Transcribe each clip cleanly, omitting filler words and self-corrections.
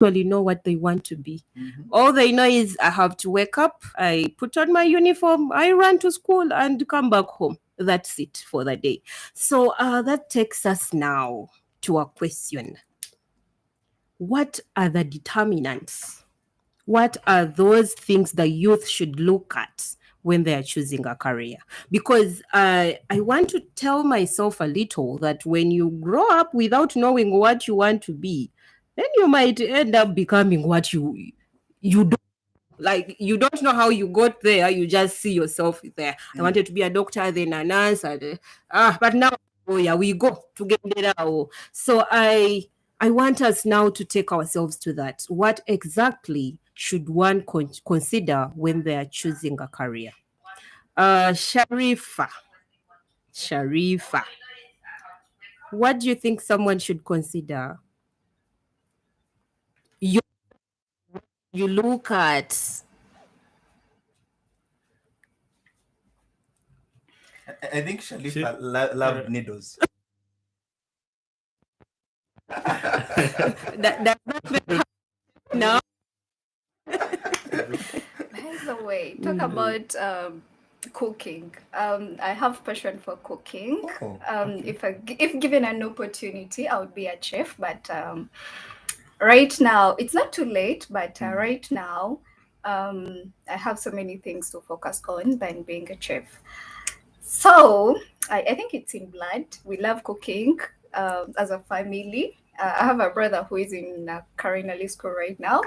actually know what they want to be. All they know is I have to wake up, I put on my uniform, I run to school and come back home. That's it for the day. So that takes us now to a question. What are the determinants? What are those things the youth should look at when they are choosing a career? Because I want to tell myself a little that when you grow up without knowing what you want to be, then you might end up becoming what you don't like. You don't know how you got there. You just see yourself there. I wanted to be a doctor, then a nurse, but now, oh yeah, we go together. So I want us now to take ourselves to that. What exactly should one consider when they are choosing a career? Sharifa, what do you think someone should consider? You look at. I think Sharifa loved needles. That's not no. By the way, talk about cooking. I have passion for cooking. If given an opportunity, I would be a chef. But right now, it's not too late. But right now, I have so many things to focus on than being a chef. So I think it's in blood. We love cooking as a family. I have a brother who is in culinary school right now.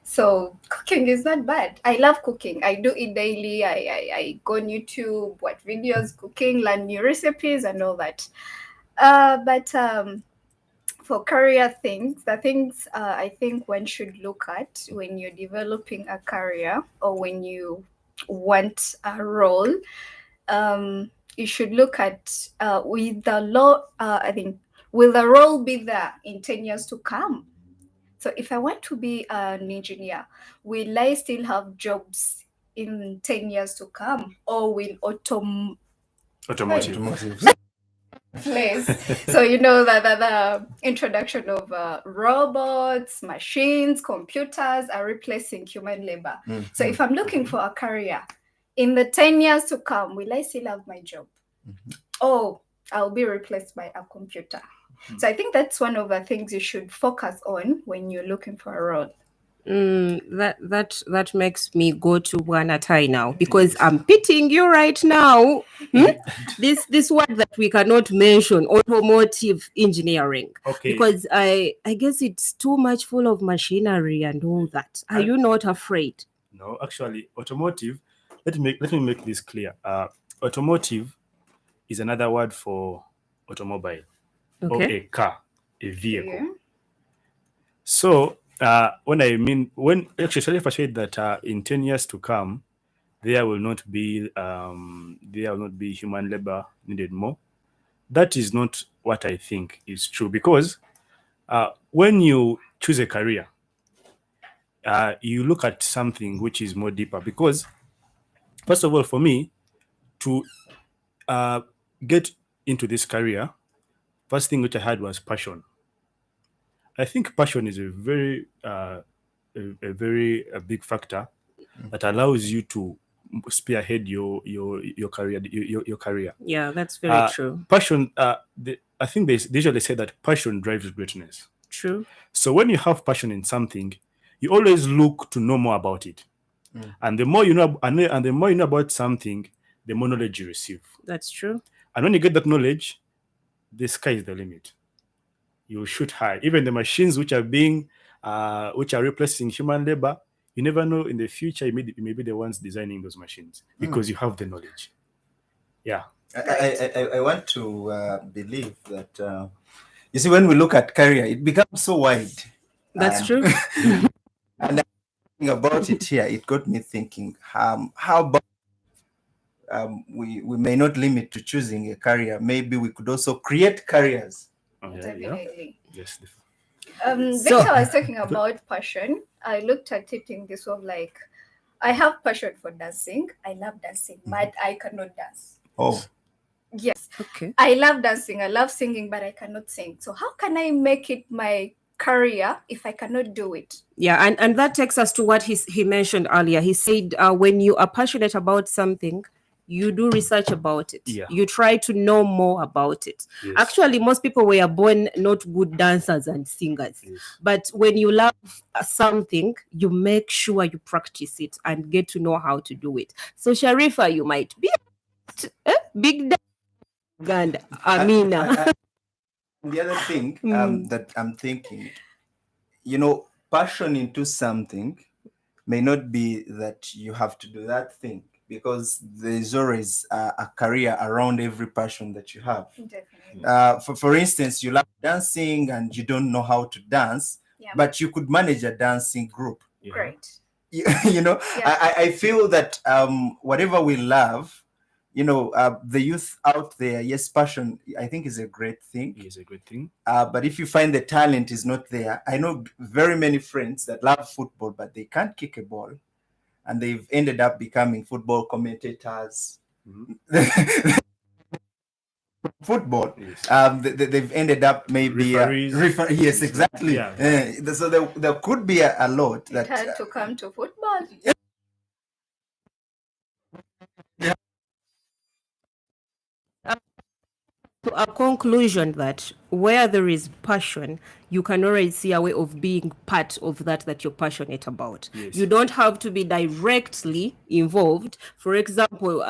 So cooking is not bad. I love cooking. I do it daily. I go on YouTube, watch videos, cooking, learn new recipes and all that. But for career things, the things I think one should look at when you're developing a career or when you want a role, you should look at with the law, I think, will the role be there in 10 years to come? So if I want to be an engineer, will I still have jobs in 10 years to come, or will Automotive. place? So you know that the introduction of robots, machines, computers are replacing human labor. So if I'm looking for a career in the 10 years to come, will I still have my job? Or I'll be replaced by a computer. So I think that's one of the things you should focus on when you're looking for a role. That makes me go to Wanatai now, because I'm pitting you right now. This word that we cannot mention, automotive engineering, because I guess it's too much full of machinery and all that. Are you not afraid? No, actually, automotive. Let me make this clear. Automotive is another word for automobile, or a car, a vehicle. Yeah. So when actually if I said that in 10 years to come, there will not be human labor needed more, that is not what I think is true, because when you choose a career, you look at something which is more deeper. Because first of all, for me to get into this career, first thing which I had was passion. I think passion is a very big factor that allows you to spearhead your career. Your career. Yeah, that's very true. Passion. I think they usually say that passion drives greatness. True. So when you have passion in something, you always look to know more about it, and the more you know, and the more you know about something, the more knowledge you receive. That's true. And when you get that knowledge, the sky is the limit. You shoot high. Even the machines which are replacing human labor, you never know in the future you may be the ones designing those machines, because you have the knowledge. Yeah. I want to believe that you see, when we look at career, it becomes so wide. That's true. And thinking about it here, it got me thinking, how about we may not limit to choosing a career. Maybe we could also create careers. Definitely. Yes. Victor was talking about passion. I looked at it in this way of like, I have passion for dancing. I love dancing, but I cannot dance. Oh. Yes. Okay. I love dancing. I love singing, but I cannot sing. So how can I make it my career if I cannot do it. Yeah, and that takes us to what he mentioned earlier. He said when you are passionate about something, you do research about it. Yeah. You try to know more about it. Yes. Actually, most people were born not good dancers and singers. Yes. But when you love something, you make sure you practice it and get to know how to do it. So Sharifa, you might be big Uganda. Amina. The other thing that I'm thinking, passion into something may not be that you have to do that thing, because there's always a career around every passion that you have. Definitely. For instance, you love dancing and you don't know how to dance, but you could manage a dancing group. Yeah. Great. I feel that whatever we love, the youth out there, yes, passion, I think, is a great thing. It's a great thing. But if you find the talent is not there, I know very many friends that love football, but they can't kick a ball, and they've ended up becoming football commentators. Mm-hmm. Football. Yes. They've ended up maybe referees. Yes, exactly. Yeah. So there could be a lot that had to come to football. To a conclusion that where there is passion, you can already see a way of being part of that you're passionate about. Yes. You don't have to be directly involved. For example,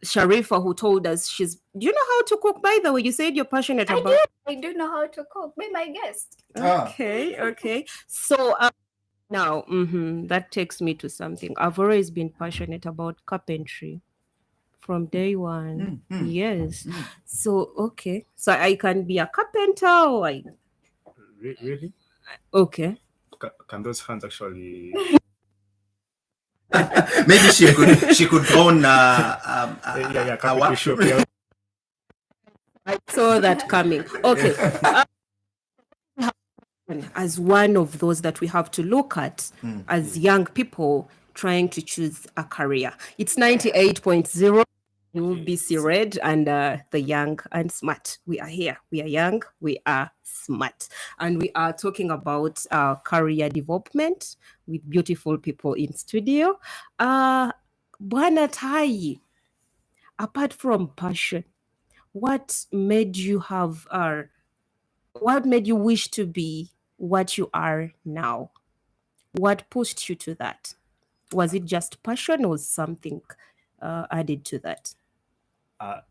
Sharifa, who told us do you know how to cook, by the way? You said you're passionate about. I do know how to cook. Be my guest. Okay. So now that takes me to something. I've always been passionate about carpentry from day one. Yes. So okay. So I can be a carpenter, or Really? Okay. Can those hands actually? maybe she could own carpentry shop. Yeah. I saw that coming. Okay. As one of those that we have to look at as young people trying to choose a career. It's 98.0 UBC Red and the Young and Smart. We are here. We are young. We are smart. And we are talking about career development with beautiful people in studio. Bwana Tai, apart from passion, what made you wish to be what you are now? What pushed you to that? Was it just passion or something added to that?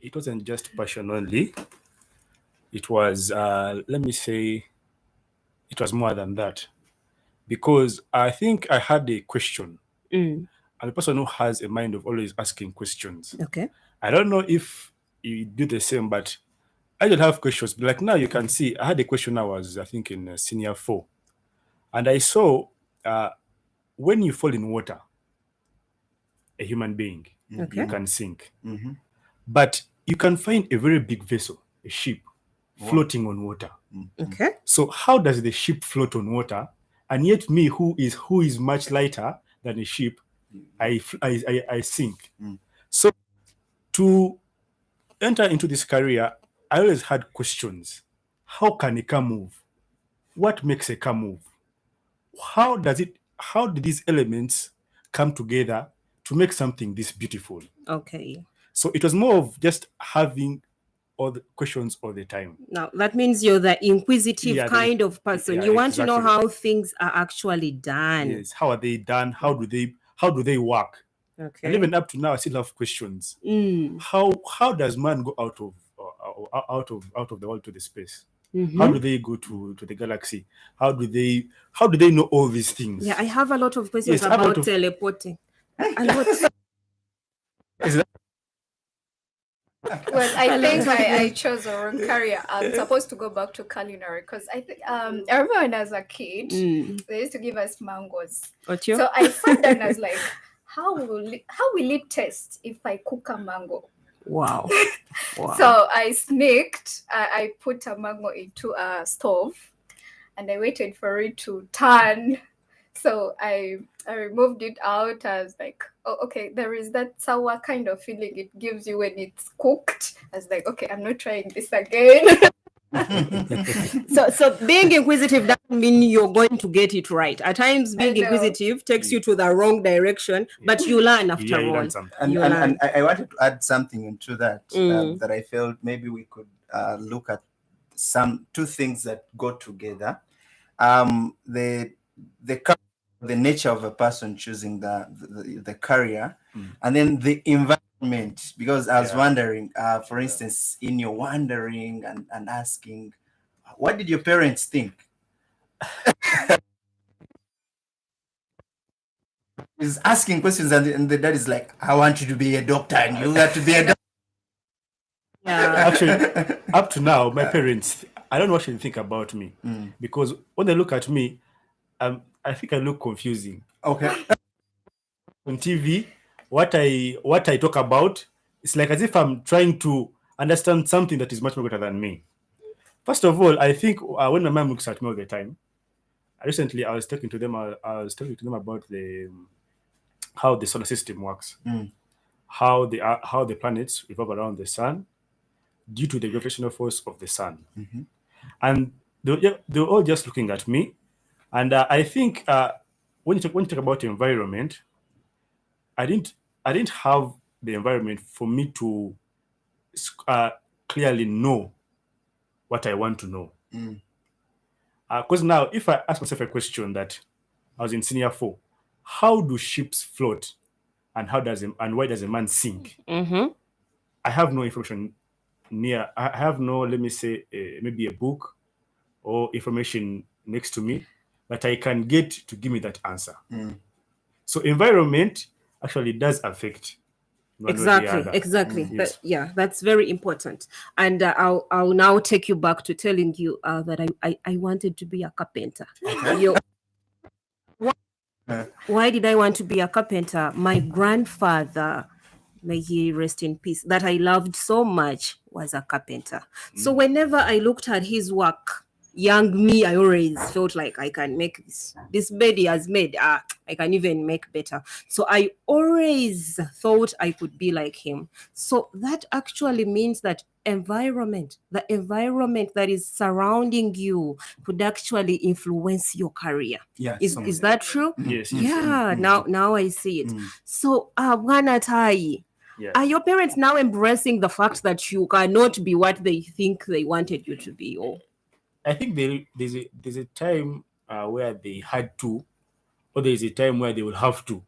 It wasn't just passion only. It was, let me say, it was more than that. Because I think I had a question. I'm a person who has a mind of always asking questions. Okay. I don't know if you do the same, but I don't have questions. Like now you can see, I had a question I think, in senior 4. And I saw when you fall in water, a human being, you can sink. Mm-hmm. But you can find a very big vessel, a ship, floating on water. Okay. So how does the ship float on water? And yet me, who is much lighter than a ship, I sink. So to enter into this career, I always had questions. How can a car move? What makes a car move? How do these elements come together to make something this beautiful? Okay. So it was more of just having all the questions all the time. Now, that means you're the inquisitive kind of person. Yeah, you want to know exactly. how things are actually done. Yes. How are they done? How do they work? Okay. And even up to now, I still have questions. How does man go out of the world to the space? How do they go to the galaxy? How do they know all these things? Yeah, I have a lot of questions about teleporting. And what? Well, I think I chose the wrong career. I'm supposed to go back to culinary because I think I remember when I was a kid, they used to give us mangoes. So I sat down and I was like, how will it taste if I cook a mango? Wow. So I sneaked. I put a mango into a stove, and I waited for it to turn. So I removed it out. I was like, oh, okay, there is that sour kind of feeling it gives you when it's cooked. I was like, okay, I'm not trying this again. So being inquisitive doesn't mean you're going to get it right. At times, being know. inquisitive takes you to the wrong direction, but you learn after you all. learn something. And, You and, learn. and I wanted to add something into that Mm. that I felt maybe we could look at two things that go together. The nature of a person choosing the career, and then the environment. Because I was wondering, for instance, in your wondering and asking, what did your parents think? He's asking questions, and the dad is like, I want you to be a doctor, and you have to be a doctor. Yeah. Actually, up to now, my parents, I don't know what they think about me, because when they look at me, I think I look confusing. Okay. On TV, what I talk about, it's like as if I'm trying to understand something that is much more greater than me. First of all, I think when my mom looks at me all the time, recently I was talking to them about how the solar system works, how the planets revolve around the sun due to the gravitational force of the sun, and they were all just looking at me, and I think when you talk about environment, I didn't have the environment for me to clearly know what I want to know. Because now, if I ask myself a question that I was in senior 4, how do ships float, and why does a man sink? Mm-hmm. I have no information I have no, let me say, maybe a book or information next to me that I can get to give me that answer. So environment actually does affect one way or the other. Exactly. Yes. That's very important. And I'll now take you back to telling you that I wanted to be a carpenter. Why did I want to be a carpenter? My grandfather, may he rest in peace, that I loved so much, was a carpenter. So whenever I looked at his work, young me, I always felt like I can make this bed he has made. I can even make better. So I always thought I could be like him. So that actually means that the environment that is surrounding you could actually influence your career. Yes. Is that true? Yes. Yeah. Now I see it. So Bwana Tai, Yeah. are your parents now embracing the fact that you cannot be what they think they wanted you to be? Or I think there's a time where they had to, or there's a time where they will have to.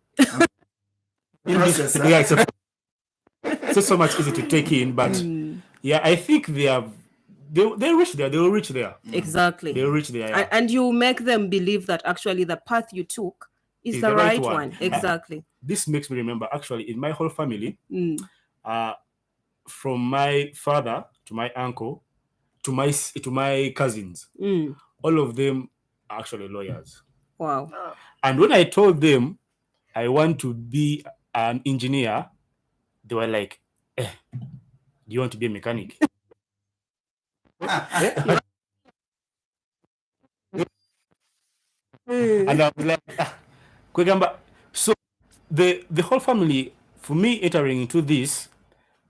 Process, huh? Yeah, it's so much easy to take in, but yeah, I think they'll reach there. They will reach there. exactly. They'll reach there. Yeah. And you make them believe that actually the path you took is the right one. Exactly. This makes me remember, actually, in my whole family, from my father to my uncle to my cousins, all of them are actually lawyers. Wow. And when I told them I want to be an engineer, they were like, do you want to be a mechanic? And I was like, Kwegamba. So the whole family, for me entering into this,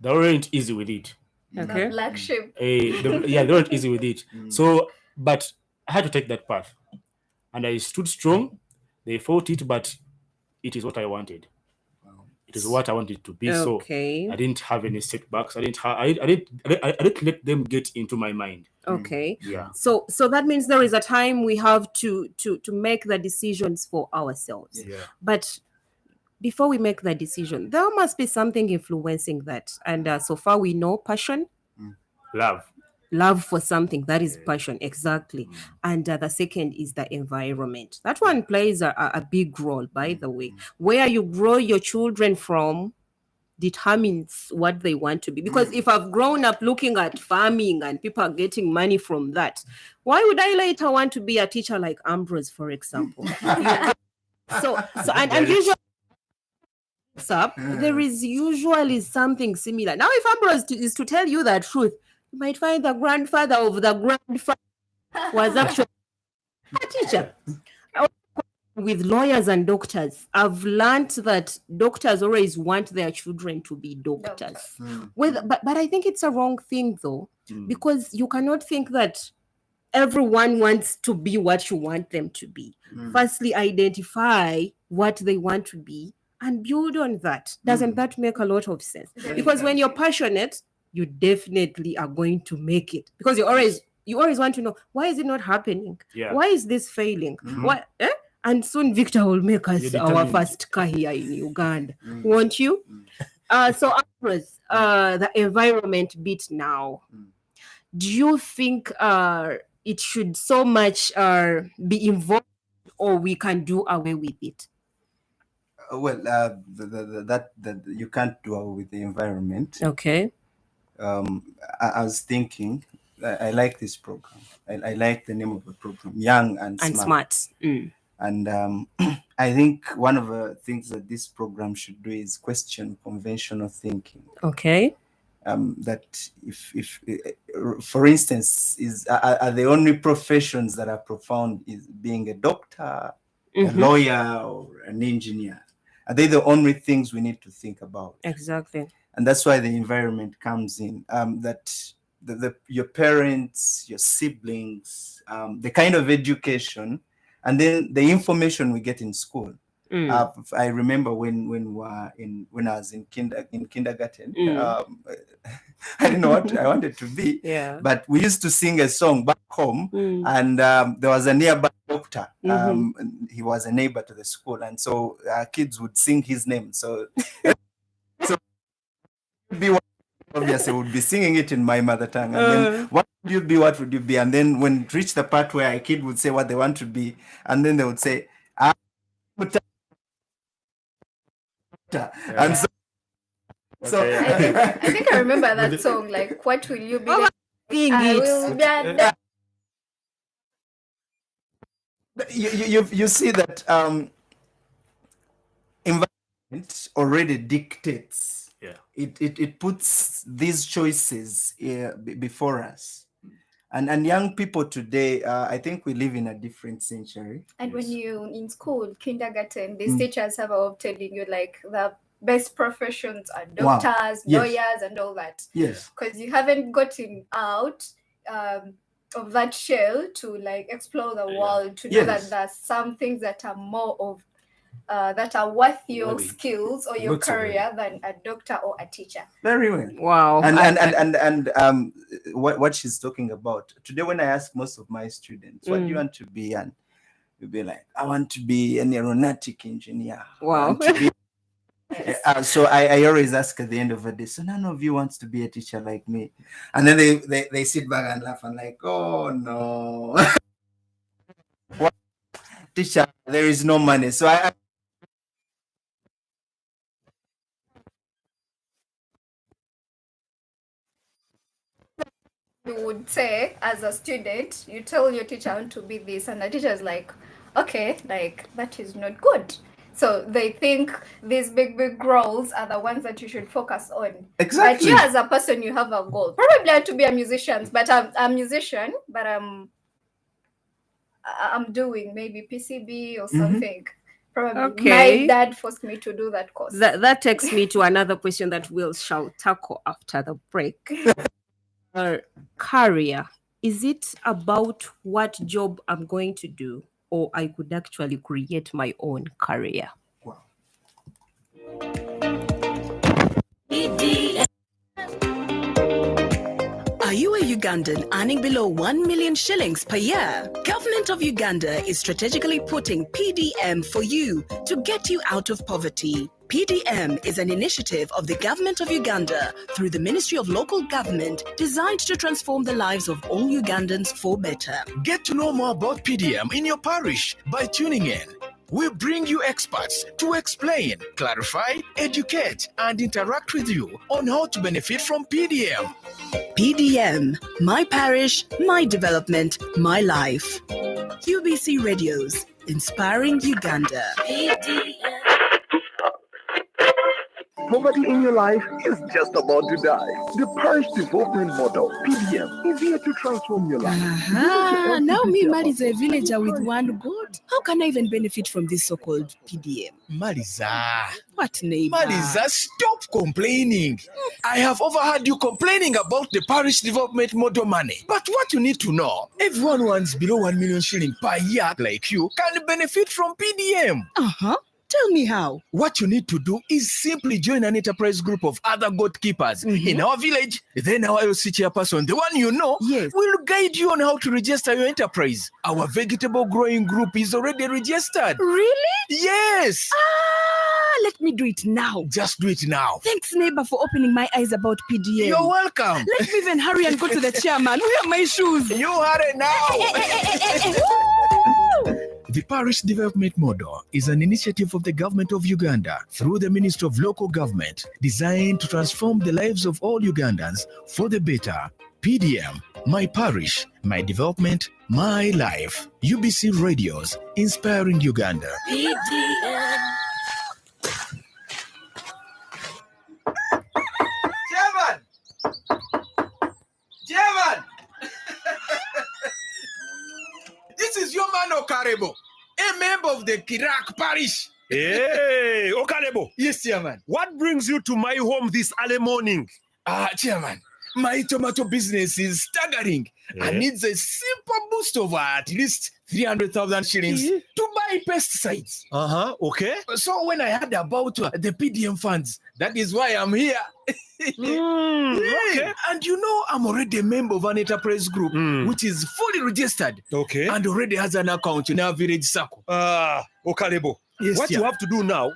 they weren't easy with it. Okay. The black sheep. They weren't easy with it. So, but I had to take that path, and I stood strong. They fought it, but it is what I wanted. It is what I wanted to be. Okay. So I didn't have any setbacks. I didn't let them get into my mind. Okay. Yeah. So that means there is a time we have to make the decisions for ourselves. Yeah. But before we make the decision, there must be something influencing that. And so far we know passion. Love for something, that is passion. Exactly. And the second is the environment. That one plays a big role, by the way. Where you grow your children from determines what they want to be. Because if I've grown up looking at farming and people are getting money from that, why would I later want to be a teacher like Ambrose, for example? And usually there is usually something similar. Now, if Ambrose is to tell you the truth, you might find the grandfather of the grandfather was actually a teacher. with lawyers and doctors, I've learned that doctors always want their children to be doctors. But I think it's a wrong thing though, because you cannot think that everyone wants to be what you want them to be. Firstly, identify what they want to be and build on that. Doesn't that make a lot of sense? Because when you're passionate, you definitely are going to make it, because you always want to know, why is it not happening? Yeah. Why is this failing? Why? And soon Victor will make us You're our determined. first car here in Uganda. Won't you? So Ambrose, the environment bit now. Do you think it should so much be involved, or we can do away with it? Well, that you can't do away with the environment. Okay. I was thinking, I like this program. I like the name of the program, Young and Smart. And I think one of the things that this program should do is question conventional thinking. Okay. That if for instance, are the only professions that are profound is being a doctor, a lawyer, or an engineer? Are they the only things we need to think about? Exactly. And that's why the environment comes in. That your parents, your siblings, the kind of education, and then the information we get in school. I remember when I was in kindergarten. I didn't know what I wanted to be. Yeah. But we used to sing a song back home, and there was a nearby doctor. He was a neighbor to the school, and so kids would sing his name. So obviously would be singing it in my mother tongue, and then what would you be, and then when it reached the part where a kid would say what they want to be, and then they would say and so I think I remember that song, like, what will you be? I will be you see that environment already dictates. It puts these choices before us, and young people today, I think we live in a different century. And when you in school, kindergarten, these teachers have all telling you like the best professions are doctors, lawyers, and all that. Yes, because you haven't gotten out of that shell to like explore the world, to know that there's some things that are more of that are worth your skills or your career than a doctor or a teacher. Very well. Wow. And what she's talking about today, when I ask most of my students, what do you want to be, and you'll be like, I want to be an aeronautic engineer. Wow. So I always ask at the end of the day, so none of you wants to be a teacher like me? And then they sit back and laugh and like, oh no. What? Teacher, there is no money. So I you would say, as a student, you tell your teacher, I want to be this, and the teacher is like, okay, like that is not good. So they think these big goals are the ones that you should focus on. Exactly. But you as a person, you have a goal. Probably I want to be a musician, but I'm a musician, but I'm doing maybe PCB or something. Probably my dad forced me to do that course. That takes me to another question that we'll shall tackle after the break. Career, is it about what job I'm going to do, or I could actually create my own career? Wow. Are you a Ugandan earning below 1 million shillings per year? Government of Uganda is strategically putting PDM for you to get you out of poverty. PDM is an initiative of the Government of Uganda through the Ministry of Local Government designed to transform the lives of all Ugandans for better. Get to know more about PDM in your parish by tuning in. We bring you experts to explain, clarify, educate, and interact with you on how to benefit from PDM. PDM, my parish, my development, my life. UBC Radios, inspiring Uganda. PDM. poverty in your life is just about to die. The Parish Development Model, PDM, is here to transform your life. Now me, Mali, is a villager with one goat. How can I even benefit from this so-called PDM? Mariza. What, neighbor? Mariza, stop complaining. I have overheard you complaining about the Parish Development Model money. But what you need to know, everyone who earns below 1 million shilling per year like you can benefit from PDM. Tell me how. What you need to do is simply join an enterprise group of other goat keepers in our village. Then our LC chairperson, the one you know, will guide you on how to register your enterprise. Our vegetable growing group is already registered. Really? Yes. Let me do it now. Just do it now. Thanks, neighbor, for opening my eyes about PDM. You're welcome. Let me even hurry and go to the chairman. Where are my shoes? You hurry now. The Parish Development Model is an initiative of the government of Uganda through the Ministry of Local Government designed to transform the lives of all Ugandans for the better. PDM, my parish, my development, my life. UBC Radios, inspiring Uganda. PDM. Chairman! This is your man Okarebo, a member of the Kirak Parish. Hey, Okarebo. Yes, Chairman. What brings you to my home this early morning? Chairman, my tomato business is staggering and needs a simple boost of at least 300,000 shillings to buy pesticides. Okay. So when I heard about the PDM funds, that is why I'm here. Okay. And you know, I'm already a member of an enterprise group which is fully registered. Okay. And already has an account in our village circle. Okarebo. Yes, what you have to do now,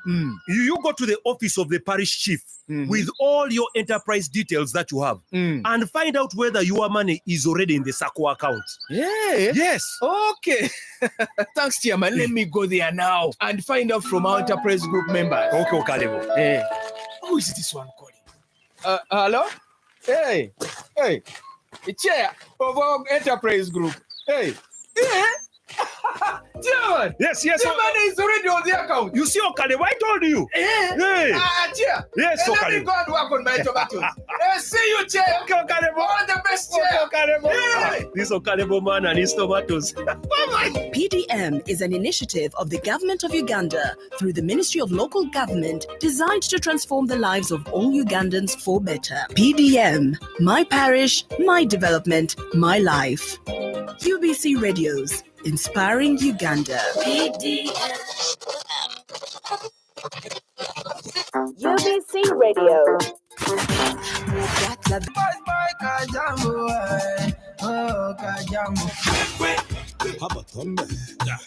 you go to the office of the parish chief with all your enterprise details that you have and find out whether your money is already in the SACCO account. Yeah. Yes. Okay. Thanks, Chairman. Let me go there now and find out from our enterprise group members. Okay, Okarebo. Hey. Who is this one calling? Hello? Hey. Chair of our enterprise group. Hey. Yeah. Chairman! Yes. Chairman is already on the account. You see, Okarebo, I told you. Hey. Chair. Yes, Let me Okarebo. go and work on my tomatoes. See you, Chair. Okay, Okarebo. All the best, Chair. Okay, Okarebo. Hey. This Okarebo man and his tomatoes. PDM is an initiative of the government of Uganda through the Ministry of Local Government designed to transform the lives of all Ugandans for better. PDM, my parish, my development, my life. UBC Radios, inspiring Uganda. PDM. UBC Radio.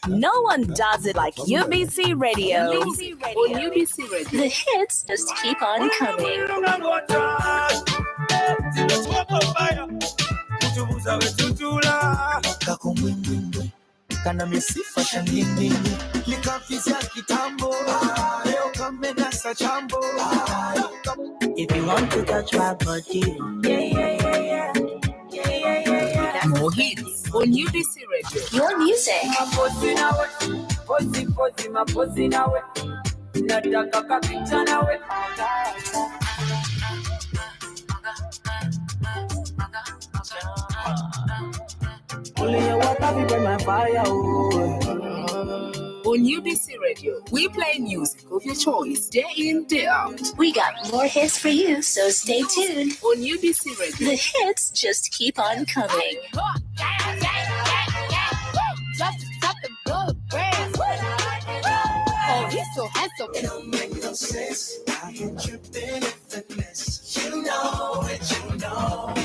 No one does it like UBC Radio. UBC Radio. The hits just keep on coming. Kana misifa shangingi likapizia kitambo leo kamedasa chambo. If you want to touch my body, yeah. More hits on UBC Radio. Your music. Only your water be burn my fire. On UBC Radio, we play music of your choice day in, day out. We got more hits for you, so stay tuned. On UBC Radio, the hits just keep on coming. Oh, he's so handsome. It don't make no sense. I get tripping in finesse. You know it, you know. I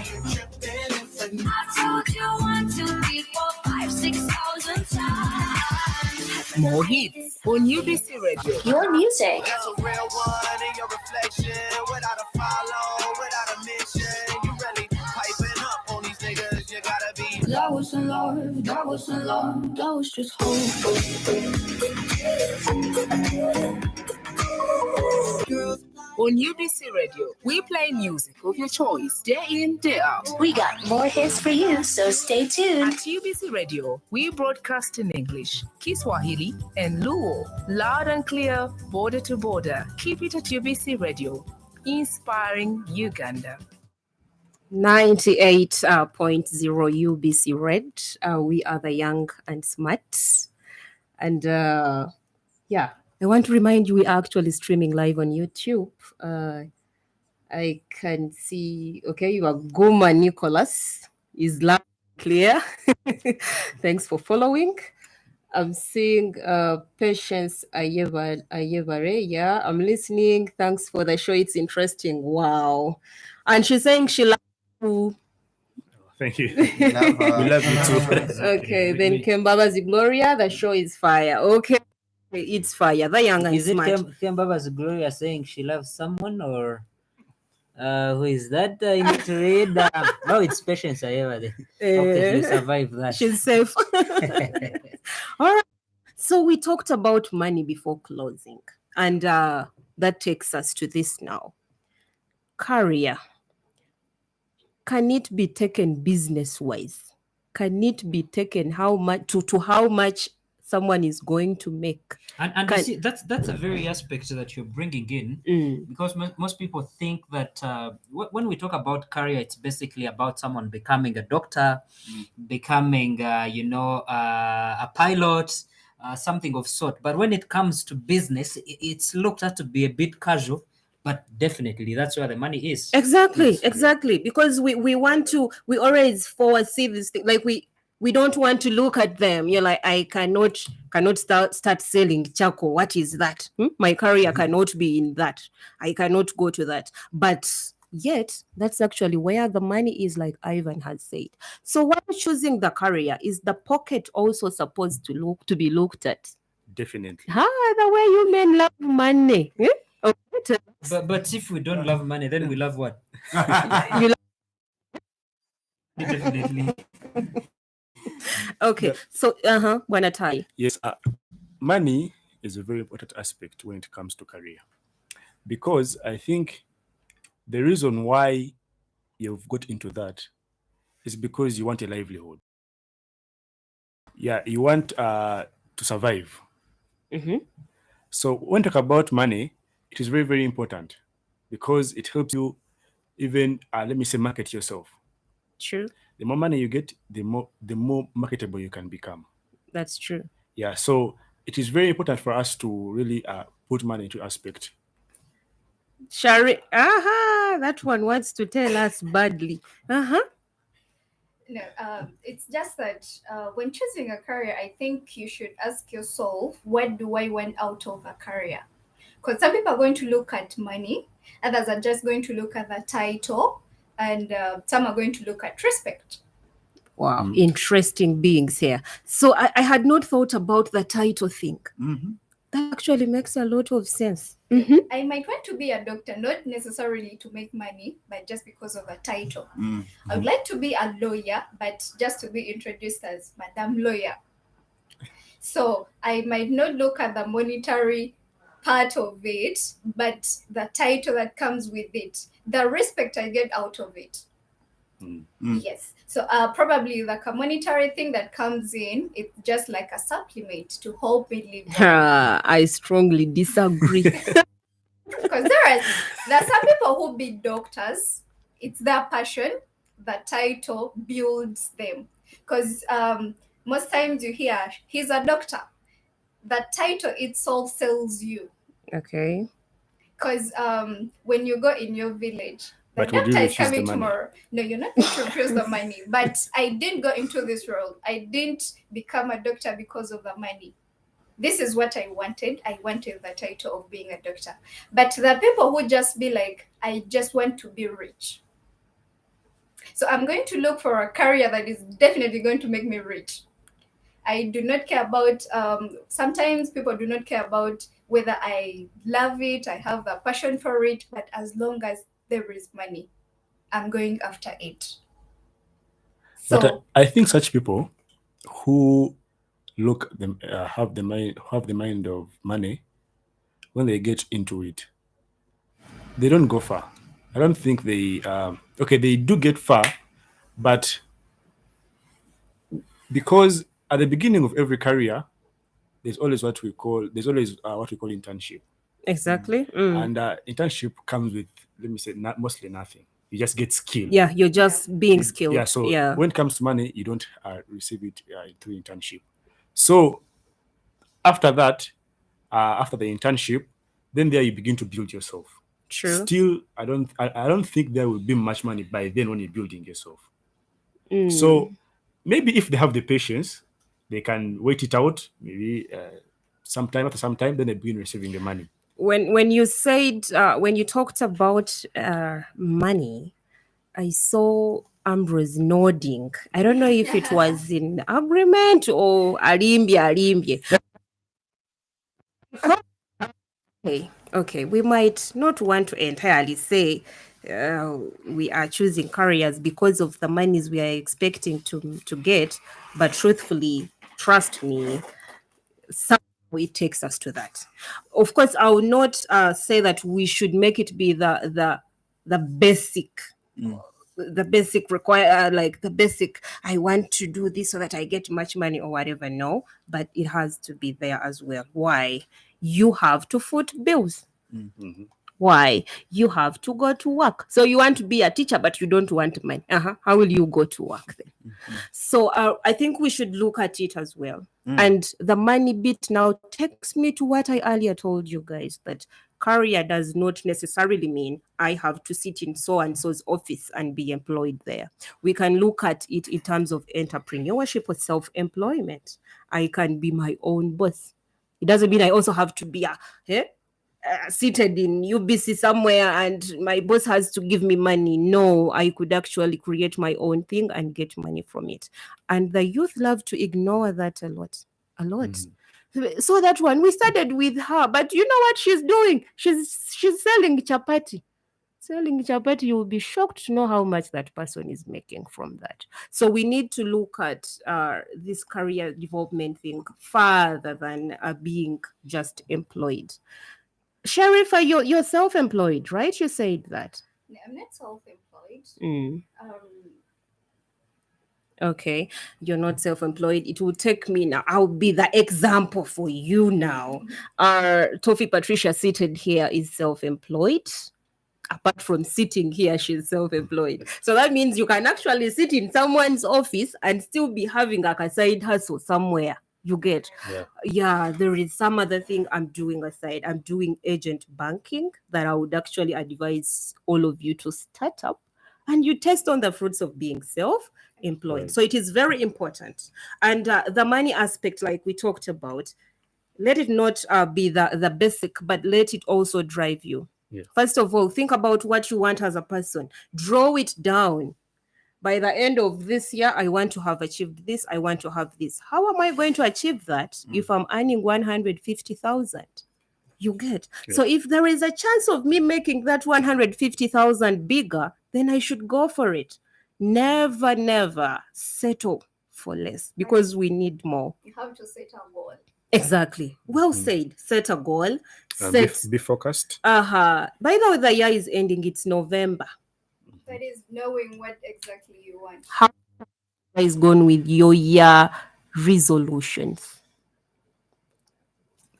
get tripping in finesse. I told you 1, 2, 3, 4, 5, 6,000 times. More hits on UBC Radio. Your music. That's a real one in your reflection. Without a follow, without a mission. You really piping up on these niggas. You gotta be. That wasn't love, that wasn't love, that was just hope. Girls On UBC Radio, we play music of your choice day in, day out. We got more hits for you, so stay tuned. At UBC Radio, we broadcast in English, Kiswahili, and Luo, loud and clear, border to border. Keep it at UBC Radio, inspiring Uganda. 98.0 UBC Red. We are the young and smart. And yeah, I want to remind you we are actually streaming live on YouTube. I can see, okay, you are Goma Nicholas is loud and clear. Thanks for following. I'm seeing Patience Ayevare. Yeah, I'm listening. Thanks for the show. It's interesting. Wow. And she's saying she loves you. Thank you. We love her. We love you too. Okay, then Kembaba's Gloria. The show is fire. Okay, it's fire. The young and Is it smart. Kembaba's Gloria saying she loves someone, or who is that? I need to read. Oh, it's Patience Ayevare. Okay, you survived that. She's safe. All right. So we talked about money before closing, and that takes us to this now. Career. Can it be taken business-wise? Can it be taken how much to how much someone is going to make? And you see, that's a very aspect that you're bringing in, because most people think that when we talk about career, it's basically about someone becoming a doctor, becoming a pilot, something of sort. But when it comes to business, it's looked at to be a bit casual. But definitely, that's where the money is. Exactly. Because we always foresee this thing. Like we don't want to look at them. You're like, I cannot start selling charcoal. What is that? My career cannot be in that. I cannot go to that. But yet, that's actually where the money is, like Ivan has said. So while choosing the career, is the pocket also supposed to be looked at? Definitely. The way you men love money. But if we don't love money, then we love what? You Definitely. Okay, so Bwanatai. Yes, money is a very important aspect when it comes to career, because I think the reason why you've got into that is because you want a livelihood. Yeah, you want to survive. So when we talk about money, it is very, very important because it helps you even, let me say, market yourself. True. The more money you get, the more marketable you can become. That's true. Yeah, so it is very important for us to really put money into aspect. Shari, that one wants to tell us badly. No, it's just that when choosing a career, I think you should ask yourself, what do I want out of a career? Because some people are going to look at money, others are just going to look at the title, and some are going to look at respect. Wow, interesting beings here. So I had not thought about the title thing. That actually makes a lot of sense. I might want to be a doctor, not necessarily to make money, but just because of a title. I would like to be a lawyer, but just to be introduced as Madam Lawyer. So I might not look at the monetary part of it, but the title that comes with it, the respect I get out of it. Yes. So probably like a monetary thing that comes in, it's just like a supplement to help me live. I strongly disagree. Because there are some people who be doctors. It's their passion. The title builds them. Because most times you hear, he's a doctor. The title itself sells you. Okay. Because when you go in your village, the But would you doctor is refuse the coming money? tomorrow. No, you're not going to refuse the money. But I didn't go into this role. I didn't become a doctor because of the money. This is what I wanted. I wanted the title of being a doctor. But the people who just be like, I just want to be rich. So I'm going to look for a career that is definitely going to make me rich. I do not care about, sometimes people do not care about whether I love it, I have the passion for it, but as long as there is money, I'm going after it. But So I think such people who have the mind of money, when they get into it, they don't go far. I don't think they okay, they do get far, but because at the beginning of every career, there's always what we call internship. Exactly. And internship comes with, let me say, mostly nothing. You just get skill. Yeah, you're just being skilled. Yeah, so yeah. when it comes to money, you don't receive it through internship. So after that, after the internship, then there you begin to build yourself. True. Still, I don't think there will be much money by then when you're building yourself. Mm. So maybe if they have the patience, they can wait it out. Maybe after some time, then they begin receiving the money. When you said when you talked about money, I saw Ambrose nodding. I don't know if it was in agreement or alimbie. Okay. We might not want to entirely say we are choosing careers because of the monies we are expecting to get, but truthfully, trust me, somehow it takes us to that. Of course, I will not say that we should make it be the basic. The basic like the basic, I want to do this so that I get much money or whatever. No, but it has to be there as well. Why? You have to foot bills. Mm-hmm. Why? You have to go to work. So you want to be a teacher, but you don't want money. How will you go to work then? Mm-hmm. So I think we should look at it as well. And the money bit now takes me to what I earlier told you guys, that career does not necessarily mean I have to sit in so-and-so's office and be employed there. We can look at it in terms of entrepreneurship or self-employment. I can be my own boss. It doesn't mean I also have to be seated in UBC somewhere and my boss has to give me money. No, I could actually create my own thing and get money from it. And the youth love to ignore that a lot. So that one, we started with her, but you know what she's doing? She's selling chapati. Selling chapati, you will be shocked to know how much that person is making from that. So we need to look at this career development thing further than being just employed. Sharifa, you're self-employed, right? You said that. I'm not self-employed. Okay, you're not self-employed. It will take me now. I'll be the example for you now. Tofi Patricia seated here is self-employed. Apart from sitting here, she's self-employed. So that means you can actually sit in someone's office and still be having a side hustle somewhere. You get? Yeah, there is some other thing I'm doing aside. I'm doing agent banking that I would actually advise all of you to start up. And you test on the fruits of being self-employed. Right. So it is very important. And the money aspect, like we talked about, let it not be the basic, but let it also drive you. Yeah. First of all, think about what you want as a person. Draw it down. By the end of this year, I want to have achieved this. I want to have this. How am I going to achieve that if I'm earning 150,000? You get? Yeah. So if there is a chance of me making that 150,000 bigger, then I should go for it. Never settle for less because we need more. You have to set a goal. Exactly. Well said. Set a goal. Be focused. By the way, the year is ending. It's November. That is knowing what exactly you want. How is going with your year resolutions?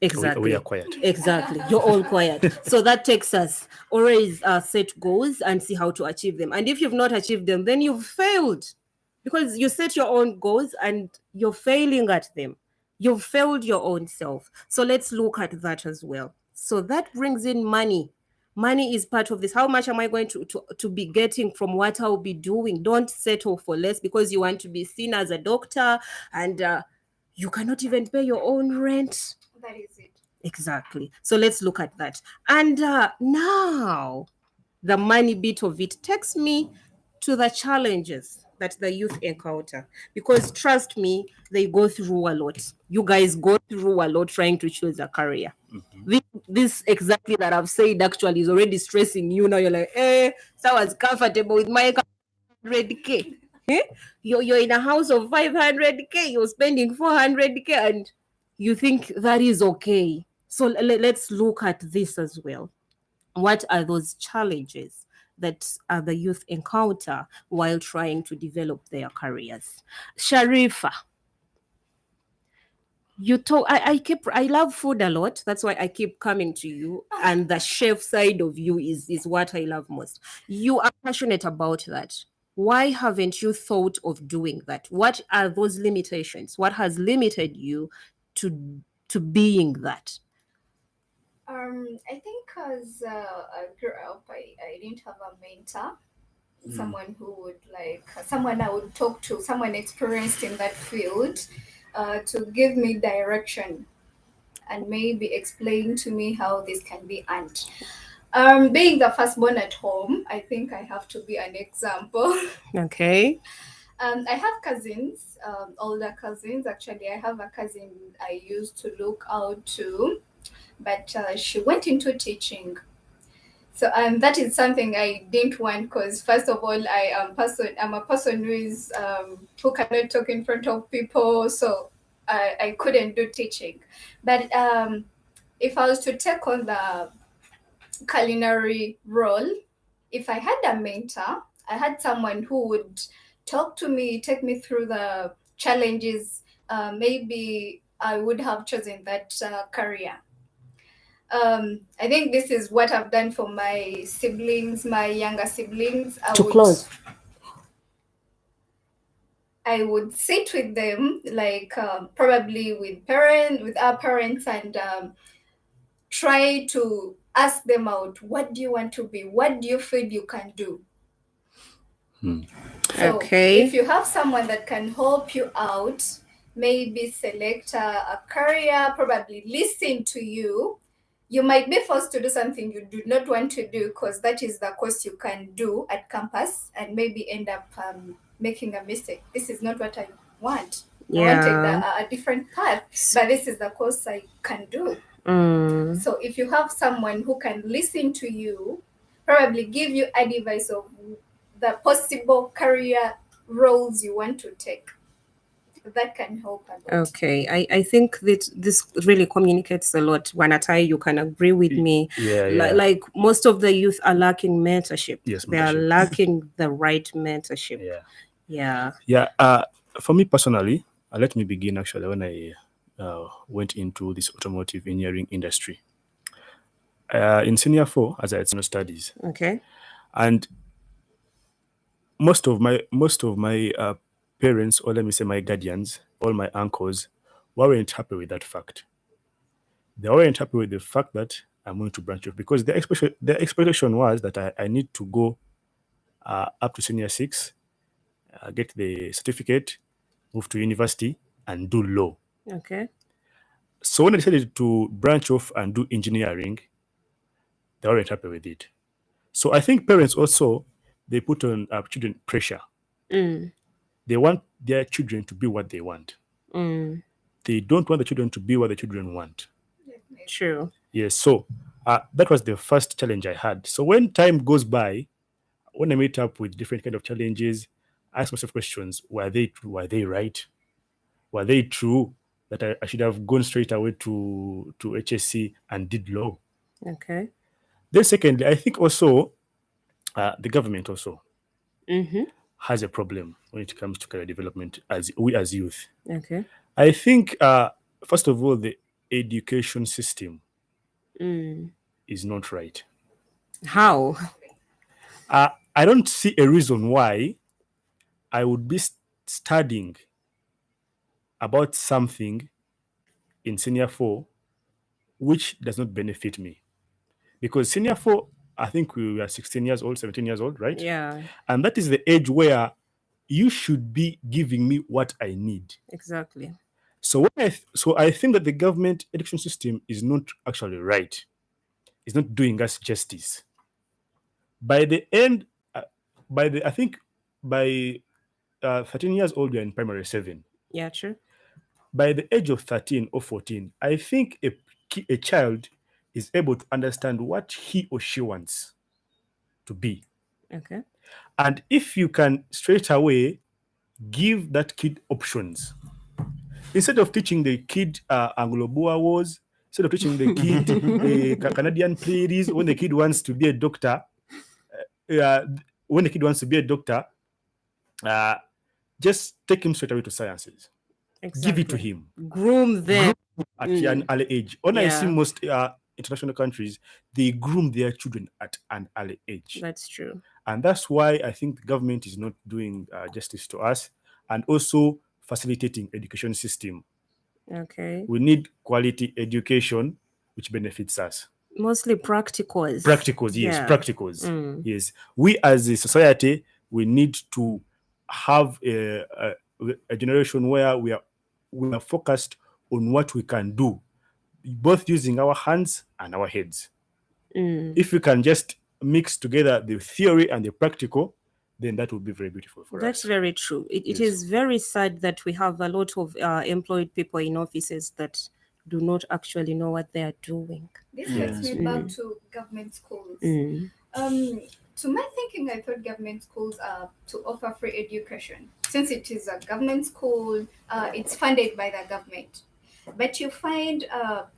Exactly. We are quiet. Exactly. You're all quiet. So that takes us always set goals and see how to achieve them. And if you've not achieved them, then you've failed because you set your own goals and you're failing at them. You've failed your own self. So let's look at that as well. So that brings in money. Money is part of this. How much am I going to be getting from what I'll be doing? Don't settle for less because you want to be seen as a doctor and you cannot even pay your own rent. That is it. Exactly. So let's look at that. And now the money bit of it takes me to the challenges that the youth encounter. Because trust me, they go through a lot. You guys go through a lot trying to choose a career. This exactly that I've said actually is already stressing you. Now you're like, so I was comfortable with my 100K. You're in a house of 500K, you're spending 400K and you think that is okay. So let's look at this as well. What are those challenges that the youth encounter while trying to develop their careers? Sharifa, you talk. I love food a lot. That's why I keep coming to you. And the chef side of you is what I love most. You are passionate about that. Why haven't you thought of doing that? What are those limitations? What has limited you to being that? I think as I grew up, I didn't have a mentor, someone who would someone I would talk to, someone experienced in that field, to give me direction and maybe explain to me how this can be earned. Being the firstborn at home, I think I have to be an example. Okay. I have cousins, older cousins. Actually, I have a cousin I used to look out to, but she went into teaching. So that is something I didn't want because first of all, I'm a person who is who cannot talk in front of people, so I couldn't do teaching. But if I was to take on the culinary role, if I had a mentor, I had someone who would talk to me, take me through the challenges, maybe I would have chosen that career. I think this is what I've done for my siblings, my younger siblings. I would sit with them, like probably with our parents, and try to ask them out. What do you want to be? What do you feel you can do? So Okay. if you have someone that can help you out, maybe select a career, probably listen to you. You might be forced to do something you do not want to do because that is the course you can do at campus, and maybe end up making a mistake. This is not what I want. I wanted a different path, but this is the course I can do. So if you have someone who can listen to you, probably give you advice of the possible career roles you want to take, that can help a lot. Okay, I think that this really communicates a lot. Wanatai, you can agree with me. Like most of the youth are lacking mentorship. Yes, They are mentorship. lacking the right mentorship. Yeah. For me personally, let me begin actually when I went into this automotive engineering industry. In senior 4, as I had senior studies. Okay. And most of my parents, or let me say my guardians, all my uncles, weren't happy with that fact. They weren't happy with the fact that I'm going to branch off because the expectation was that I need to go up to senior 6, get the certificate, move to university, and do law. Okay. So when I decided to branch off and do engineering, they weren't happy with it. So I think parents also, they put on children pressure. They want their children to be what they want. They don't want the children to be what the children want. True. Yes, so that was the first challenge I had. So when time goes by, when I meet up with different kind of challenges, I ask myself questions: Were they true? Were they right? Were they true that I should have gone straight away to HSC and did law? Okay. Then secondly, I think also the government also has a problem when it comes to career development as youth. Okay. I think first of all, the education system is not right. How? I don't see a reason why I would be studying about something in senior 4 which does not benefit me. Because senior 4, I think we are 16 years old, 17 years old, right? Yeah. And that is the age where you should be giving me what I need. Exactly. So I think that the government education system is not actually right. It's not doing us justice. By the end, I think by 13 years old, you're in primary 7. Yeah, true. By the age of 13 or 14, I think a child is able to understand what he or she wants to be. Okay. And if you can straight away give that kid options, instead of teaching the kid Anglo-Boer Wars, Instead of teaching the kid Canadian prairies, when the kid wants to be a doctor, just take him straight away to sciences. Give it to him. Groom them At an early age. When I see Yeah. most international countries, they groom their children at an early age. That's true. And that's why I think the government is not doing justice to us, and also facilitating education system. Okay. We need quality education which benefits us. Mostly practicals. Practicals, yes, Yeah. practicals. Mm. Yes. We as a society, we need to have a generation where we are focused on what we can do, both using our hands and our heads. Mm. If we can just mix together the theory and the practical, then that would be very beautiful for That's us. very true. It Yes. is very sad that we have a lot of employed people in offices that do not actually know what they are doing. This takes me back Mm. to government schools. Mm. To my thinking, I thought government schools are to offer free education. Since it is a government school, it's funded by the government. But you find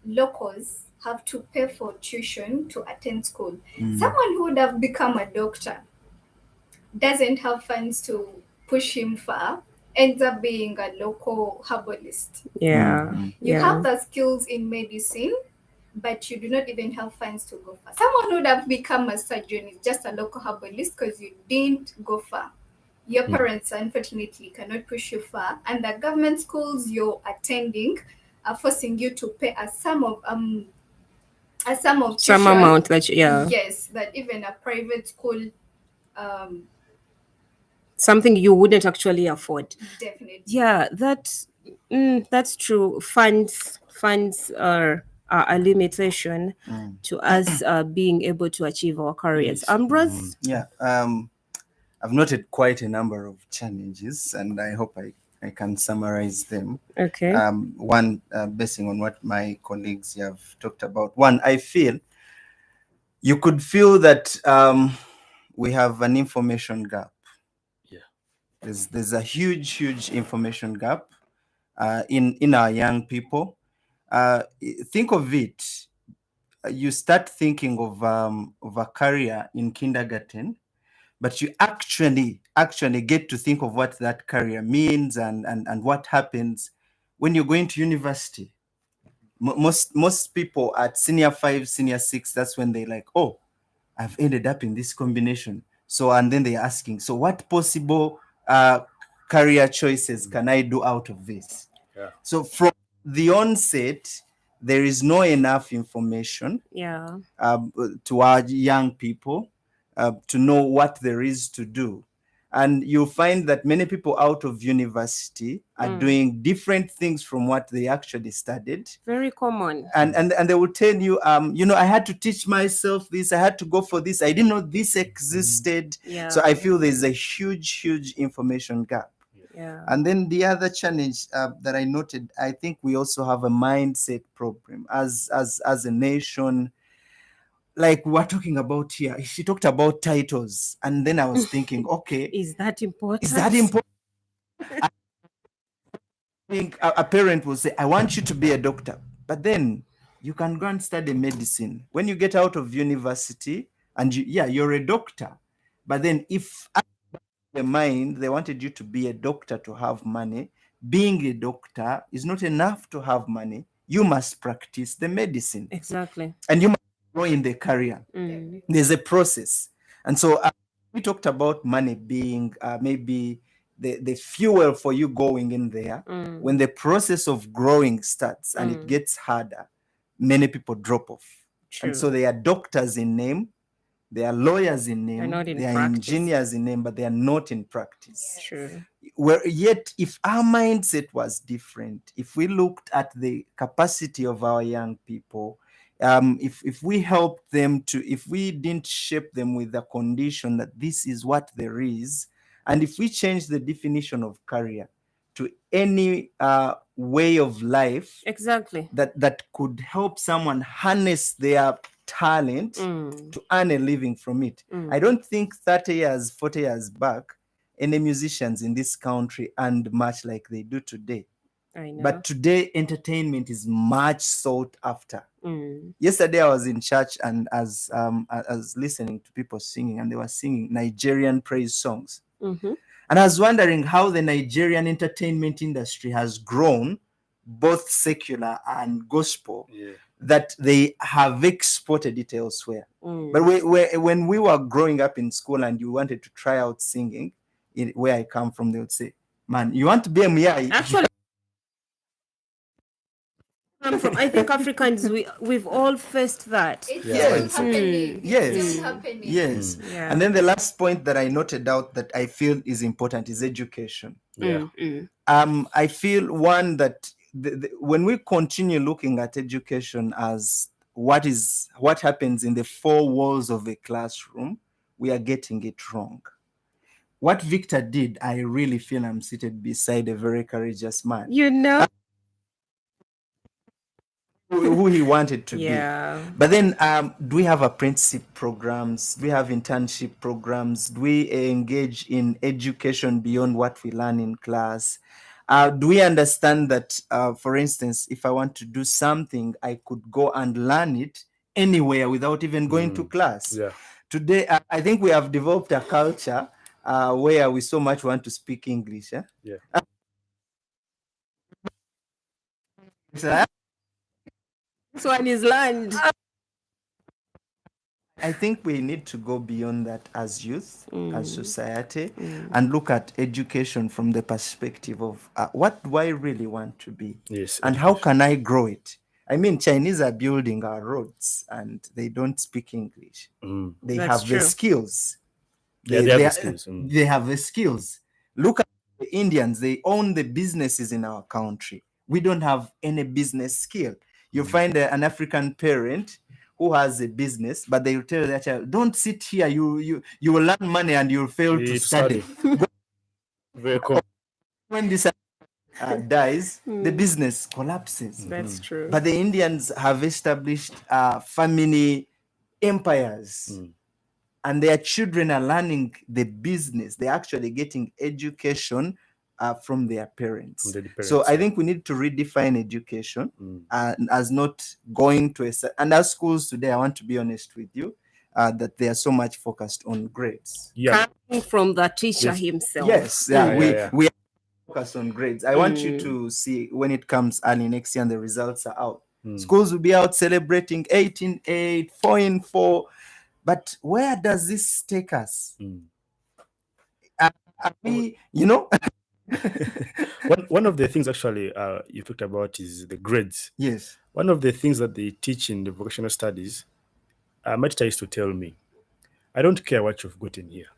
locals have to pay for tuition to attend school. Someone who would have become a doctor doesn't have funds to push him far, ends up being a local herbalist. Yeah. You Yeah. have the skills in medicine, but you do not even have funds to go far. Someone who would have become a surgeon is just a local herbalist because you didn't go far. Your parents, unfortunately, cannot push you far, and the government schools you're attending are forcing you to pay a sum of Some tuition. amount that yeah. Yes, that even a private school Something you wouldn't actually afford. definitely. Yeah, that's true. Funds are a limitation to us being able to achieve our careers. Ambrose? Yeah. I've noted quite a number of challenges, and I hope I can summarize them. Okay. One, basing on what my colleagues have talked about. One, I feel you could feel that we have an information gap. Yeah. There's a huge information gap in our young people. Think of it. You start thinking of a career in kindergarten, but you actually get to think of what that career means and what happens when you're going to university. Most people at senior 5, senior 6, that's when they like, oh, I've ended up in this combination. So, and then they're asking, so what possible career choices can I do out of this? Yeah. So from the onset, there is no enough information Yeah. to our young people to know what there is to do. And you'll find that many people out of university are doing different things from what they actually studied. Very common. And they will tell you, I had to teach myself this, I had to go for this, I didn't know this existed. Yeah. So I feel there's a huge information gap. Yeah. And then the other challenge that I noted, I think we also have a mindset problem as a nation. Like we're talking about here, she talked about titles, and then I was thinking, okay, Is that important? is that important? I think a parent will say, I want you to be a doctor, but then you can go and study medicine. When you get out of university, and you're a doctor, but then if the mind, they wanted you to be a doctor to have money, being a doctor is not enough to have money. You must practice the medicine. Exactly. And you must grow in the career. There's a process. And so we talked about money being maybe the fuel for you going in there. When the process of growing starts and it gets harder, many people drop off. True. And so they are doctors in name, they are lawyers in name, not in they are practice. engineers in name, but they are not in practice. True. Yet, if our mindset was different, if we looked at the capacity of our young people, if we helped them if we didn't shape them with the condition that this is what there is, and if we change the definition of career to any way of life, Exactly. that could help someone harness their talent to earn a living from it. I don't think 30 years, 40 years back, any musicians in this country earned much like they do today. I know. But today, entertainment is much sought after. Mm. Yesterday, I was in church and as I was listening to people singing, and they were singing Nigerian praise songs. Mhm. And I was wondering how the Nigerian entertainment industry has grown, both secular and gospel, that they have exported it elsewhere. Mm. But when we were growing up in school and you wanted to try out singing, where I come from, they would say, "Man, you want to be a Miyai?" Actually, I think Africans, we've all faced that. It's Yes. still happening. Yes. It's still happening. Yes. Yeah. And then the last point that I noted out that I feel is important is education. Yeah. I feel one that when we continue looking at education as what happens in the four walls of a classroom, we are getting it wrong. What Victor did, I really feel I'm seated beside a very courageous man. You know, Who he wanted to yeah. be. But then, do we have apprenticeship programs? Do we have internship programs? Do we engage in education beyond what we learn in class? Do we understand that, for instance, if I want to do something, I could go and learn it anywhere without even going to class? Yeah. Today, I think we have developed a culture where we so much want to speak English. Yeah. This one is land. I think we need to go beyond that as youth, as society, and look at education from the perspective of what do I really want to be? Yes. And how can I grow it? I mean, Chinese are building our roads and they don't speak English. They That's have true. the skills. They have the skills. They have the skills. Look at the Indians. They own the businesses in our country. We don't have any business skill. You find an African parent who has a business, but they will tell their child, "Don't sit here. You will learn money and you'll fail to study." Very cool. When this dies, the business collapses. That's true. But the Indians have established family empires, and their children are learning the business. They're actually getting education from their parents. So I think we need to redefine education as not going to and as schools today, I want to be honest with you, that they are so much focused on grades. Yeah. Coming from the teacher himself. Yes, we are focused on grades. I want you to see when it comes early next year and the results are out. Schools will be out celebrating 8-in-8, 4-in-4. But where does this take us? Are we, One of the things actually you talked about is the grades. Yes. One of the things that they teach in the vocational studies, my teacher used to tell me, I don't care what you've gotten here.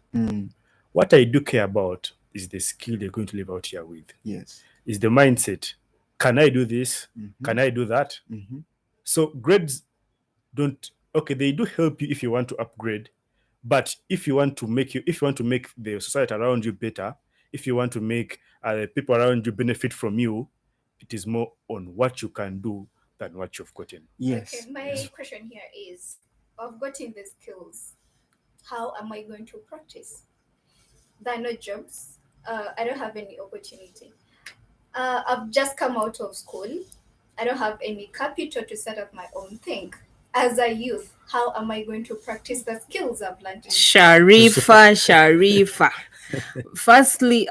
What I do care about is the skill you're going to live out here with. Yes. Is the mindset. Can I do this? Can I do that? So grades they do help you if you want to upgrade, but if you want to make the society around you better, if you want to make people around you benefit from you, it is more on what you can do than what you've gotten. Yes. Okay, my question here is, I've gotten the skills. How am I going to practice? There are no jobs. I don't have any opportunity. I've just come out of school. I don't have any capital to set up my own thing. As a youth, how am I going to practice the skills I've learned? Sharifa. Firstly,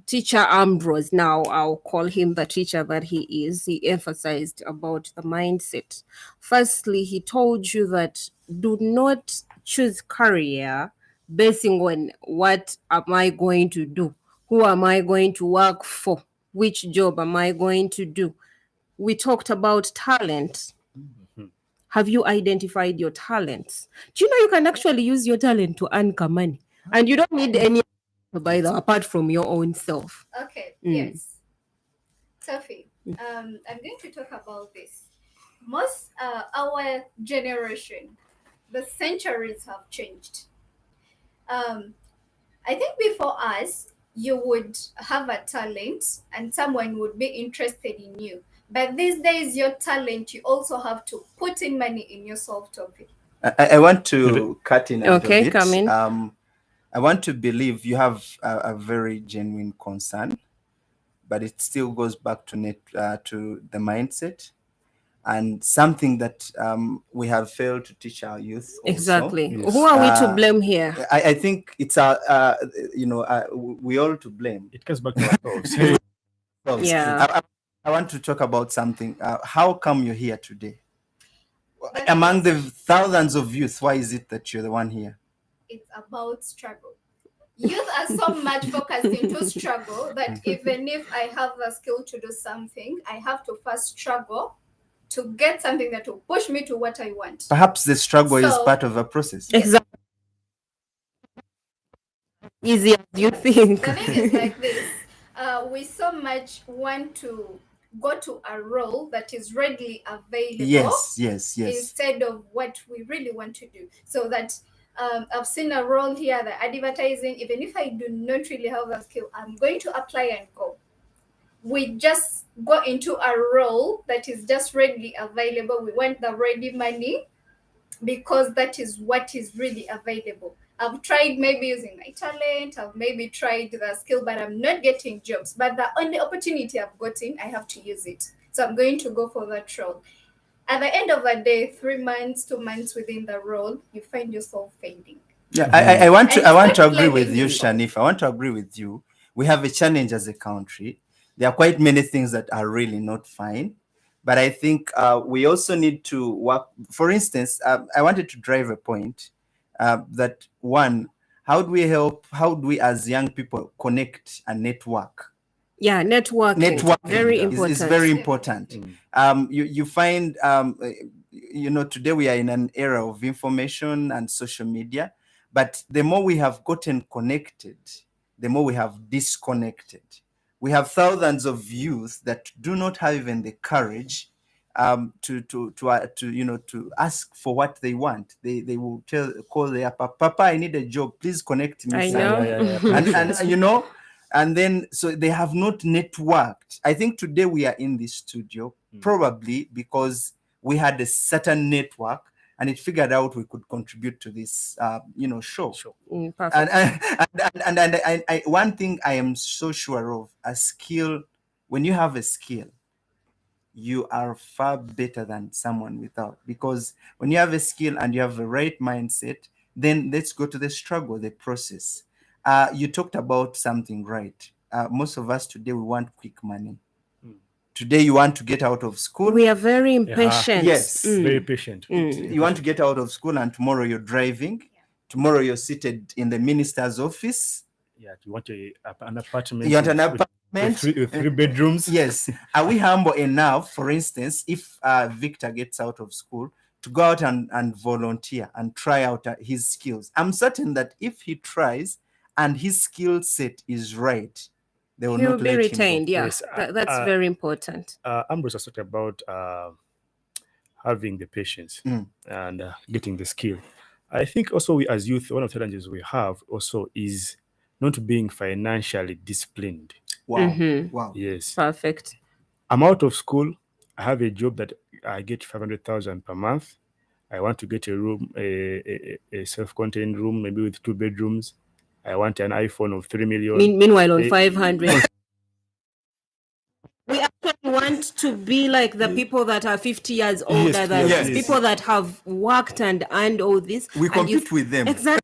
teacher Ambrose, now I'll call him the teacher that he is, he emphasized about the mindset. Firstly, he told you that do not choose career basing on what am I going to do? Who am I going to work for? Which job am I going to do? We talked about talent. Have you identified your talents? Do you know you can actually use your talent to earn money? And you don't need any advisor apart from your own self. Okay, yes. Sophie, I'm going to talk about this. Most our generation, the centuries have changed. I think before us, you would have a talent and someone would be interested in you. But these days, your talent, you also have to put in money in yourself topic. I want to cut in a little bit. Come in. I want to believe you have a very genuine concern. but it still goes back to to the mindset, and something that we have failed to teach our youth. Also. Exactly. Who are we to blame here? I think it's we all to blame. It comes back to ourselves. Yeah. I want to talk about something. How come you're here today? Among the thousands of youth, why is it that you're the one here? It's about struggle. Youth are so much focused into struggle that even if I have the skill to do something, I have to first struggle to get something that will push me to what I want. Perhaps the struggle is part of a process. Exactly. Easy as you think. The thing is like this. We so much want to go to a role that is readily available. Yes. Instead of what we really want to do. So that I've seen a role here, the advertising, even if I do not really have a skill, I'm going to apply and go. We just go into a role that is just readily available. We want the ready money because that is what is really available. I've tried maybe using my talent, I've maybe tried the skill, but I'm not getting jobs. But the only opportunity I've gotten, I have to use it. So I'm going to go for that role. At the end of the day, 3 months, 2 months within the role, you find yourself failing. Yeah, I want to agree with you, Shanif. I want to agree with you. We have a challenge as a country. There are quite many things that are really not fine. But I think we also need to work. For instance, I wanted to drive a point that one, how do we as young people connect and network? Yeah, networking. Very important. Is very important. You find, today we are in an era of information and social media, but the more we have gotten connected, the more we have disconnected. We have thousands of youth that do not have even the courage to ask for what they want. They will call their papa, I need a job, please connect me. I know. And and then so they have not networked. I think today we are in this studio probably because we had a certain network and it figured out we could contribute to this show. Perfect. And one thing I am so sure of, a skill, when you have a skill, you are far better than someone without, because when you have a skill and you have the right mindset, then let's go to the struggle, the process. You talked about something right. Most of us today, we want quick money. Today, you want to get out of school. We are very impatient. Yes. Very patient. You want to get out of school and tomorrow you're driving. Tomorrow you're seated in the minister's office. Yeah, you want an apartment. You want an apartment. With three bedrooms. Yes. Are we humble enough, for instance, if Victor gets out of school, to go out and volunteer and try out his skills? I'm certain that if he tries and his skill set is right, they will He'll not be let retained. him go. Yes, that's very important. Ambrose has talked about having the patience and getting the skill. I think also we as youth, one of the challenges we have also is not being financially disciplined. Wow. Wow. Yes. Perfect. I'm out of school. I have a job that I get 500,000 per month. I want to get a room, a self-contained room, maybe with 2 bedrooms. I want an iPhone of 3 million. Meanwhile, on 500. We actually want to be like the people that are 50 years older than us, people that have worked and earned all this. We compete with them. Exactly.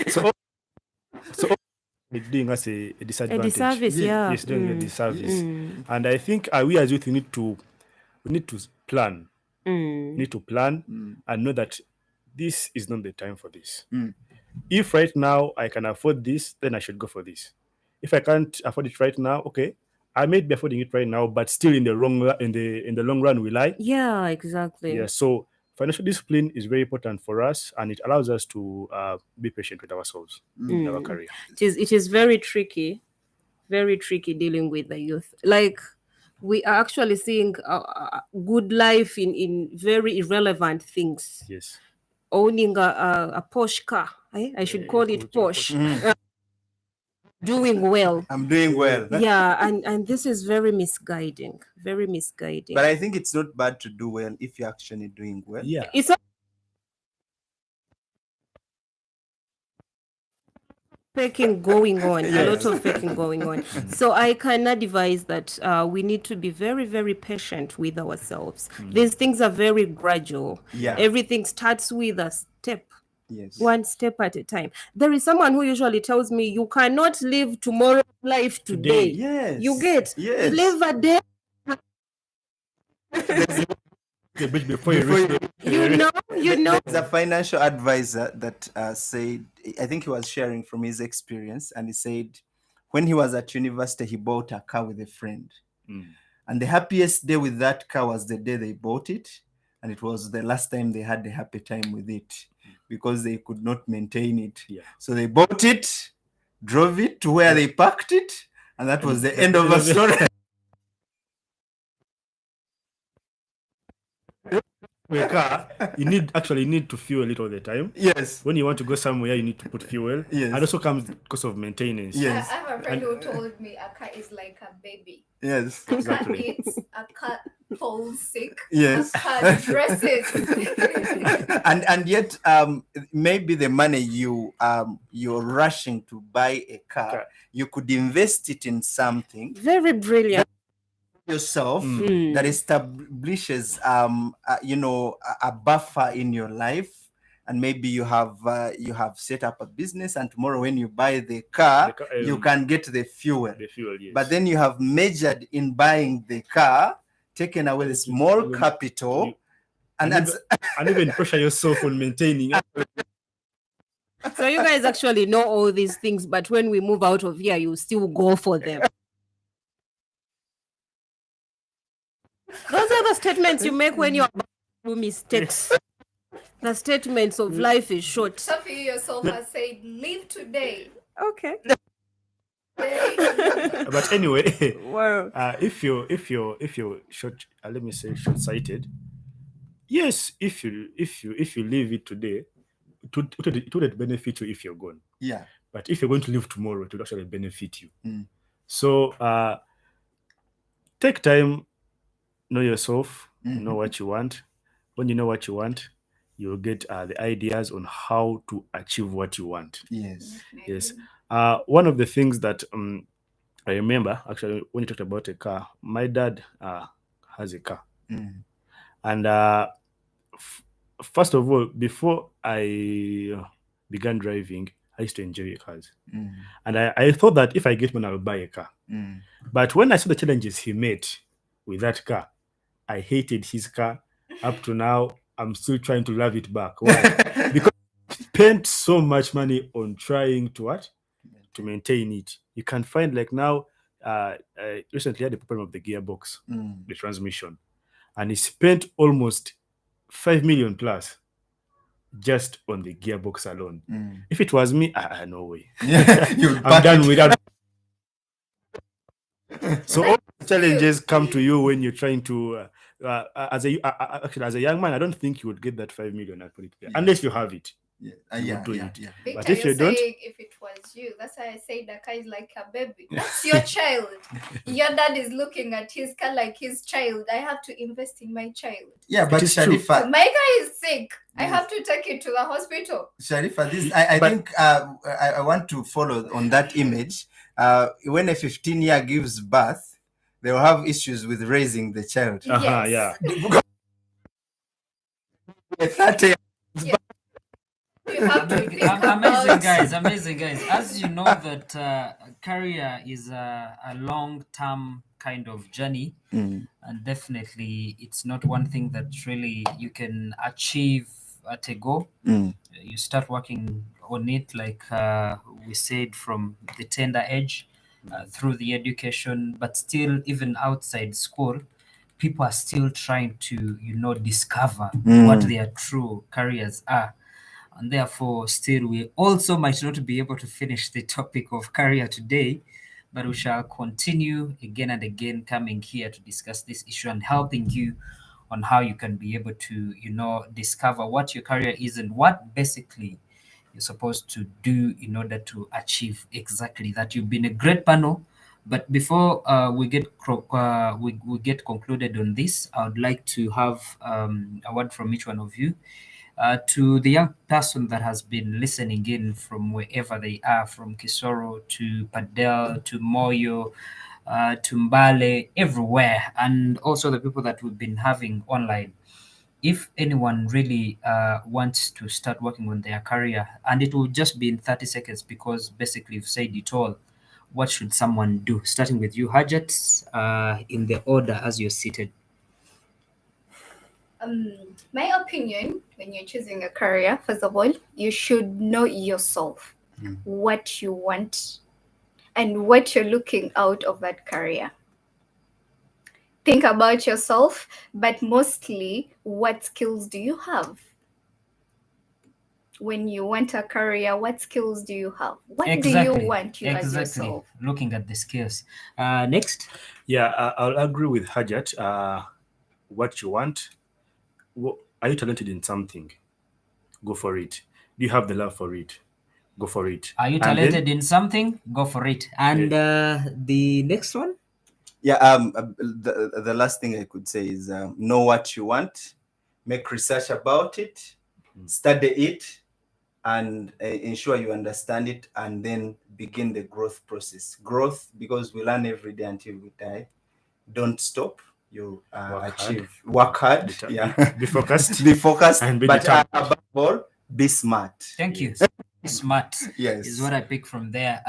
so it's doing us a disadvantage. A disservice, yeah. It's doing a disservice. And I think we as youth, we need to plan. Need to plan and know that this is not the time for this. If right now I can afford this, then I should go for this. If I can't afford it right now, okay, I may be affording it right now, but still in the long run will I? Yeah, exactly. Yeah. So financial discipline is very important for us, and it allows us to be patient with ourselves in our career. It is very tricky dealing with the youth. Like, we are actually seeing good life in very irrelevant things. Yes. Owning a Porsche car. I should call it Porsche. Doing well. I'm doing well. Yeah, and this is very misguiding. Very misguiding. But I think it's not bad to do well if you're actually doing well. Yeah. It's faking going on. A lot Yes. of faking going on. So I can advise that we need to be very, very patient with ourselves. These things are very gradual. Yeah. Everything starts with a step. Yes. One step at a time. There is someone who usually tells me you cannot live tomorrow's life today. Yes. You get Yes. live a day. The bridge before you reach the- You know. There's a financial advisor that said, I think he was sharing from his experience, and he said when he was at university, he bought a car with a friend. And the happiest day with that car was the day they bought it. And it was the last time they had a happy time with it because they could not maintain it. Yeah. So they bought it, drove it to where they parked it, and that was the end of the story. With a car, you need to fuel it all the time. Yes. When you want to go somewhere, you need to put fuel. Yes. And also comes because of maintenance. Yes. I have a friend who told me a car is like a baby. Yes. A car Exactly. eats, a car falls sick, Yes. a car dresses. and yet maybe the money you're rushing to buy a car, you could invest it in something Very brilliant. yourself Mm. that establishes a buffer in your life, and maybe you have set up a business, and tomorrow when you buy the car, you can get the fuel. The fuel, yes. But then you have measured in buying the car, taken away the small capital, and even pressure yourself on maintaining. So you guys actually know all these things, but when we move out of here, you still go for them. Those are the statements you make when you're about to do mistakes. The statements of life is short. Sophie yourself has said, live today. Okay. But anyway, Wow. if you're short, let me say short-sighted, yes, if you leave it today, it would benefit you if you're gone. Yeah. But if you're going to live tomorrow, it will actually benefit you. Mm. So take time, know yourself, Mhm. know what you want. When you know what you want, you'll get the ideas on how to achieve what you want. Yes. Yes. One of the things that I remember, actually, when you talked about a car, my dad has a car. Mm. And first of all, before I began driving, I used to enjoy cars. Mm. And I thought that if I get one, I'll buy a car. Mm. But when I saw the challenges he met with that car, I hated his car. Up to now, I'm still trying to love it back. Why? Because I spent so much money on trying to maintain it. You can find, like now, recently I had the problem of the gearbox, Mm. the transmission, and he spent almost 5 million plus just on the gearbox alone. Mm. If it was me, no way. You'd I'm back done it. without. So all the challenges come to you when you're trying to, as a young man, I don't think you would get that 5 million and put it there, unless you have it. Yeah. You Yeah. would do Yeah. it. Yeah. Victor, But if you're you don't, saying if it was you, that's why I say the car is like a baby. That's your child. Your dad is looking at his car like his child. I have to invest in my child. Yeah, but is true. Sharifa, My car is sick. I Yes. have to take it to the hospital. Sharifa, this I But- think I want to follow on that image. When a 15-year gives birth, they will have issues with raising the child. Yes. yeah. A 30 You have to think Amazing guys. As you know that career is a long-term kind of journey, Mm. and definitely it's not one thing that really you can achieve at a go. Mm. You start working on it, like we said, from the tender age through the education, but still, even outside school, people are still trying to, discover what their true careers are. And therefore, still, we also might not be able to finish the topic of career today, but we shall continue again and again coming here to discuss this issue and helping you on how you can be able to, discover what your career is and what basically you're supposed to do in order to achieve exactly that. You've been a great panel, but before we get concluded on this, I would like to have a word from each one of you. To the young person that has been listening in from wherever they are, from Kisoro to Padel to Moyo to Mbale, everywhere, and also the people that we've been having online. If anyone really wants to start working on their career, and it will just be in 30 seconds because basically you've said it all, what should someone do? Starting with you, Hajat, in the order as you're seated. My opinion, when you're choosing a career, first of all, you should know yourself, what you want, and what you're looking out of that career. Think about yourself, but mostly, what skills do you have? When you want a career, what skills do you have? What do you want as yourself? Looking at the skills. Next. Yeah, I'll agree with Hajat. What you want. Are you talented in something? Go for it. Do you have the love for it? Go for it. Are you talented in something? Go for it. And the next one? Yeah, the last thing I could say is know what you want, make research about it, study it, and ensure you understand it, and then begin the growth process. Growth, because we learn every day until we die. Don't stop. You work hard. Yeah. Be focused. Be focused. And be but determined. above all, be smart. Thank you. Smart is what I pick from there.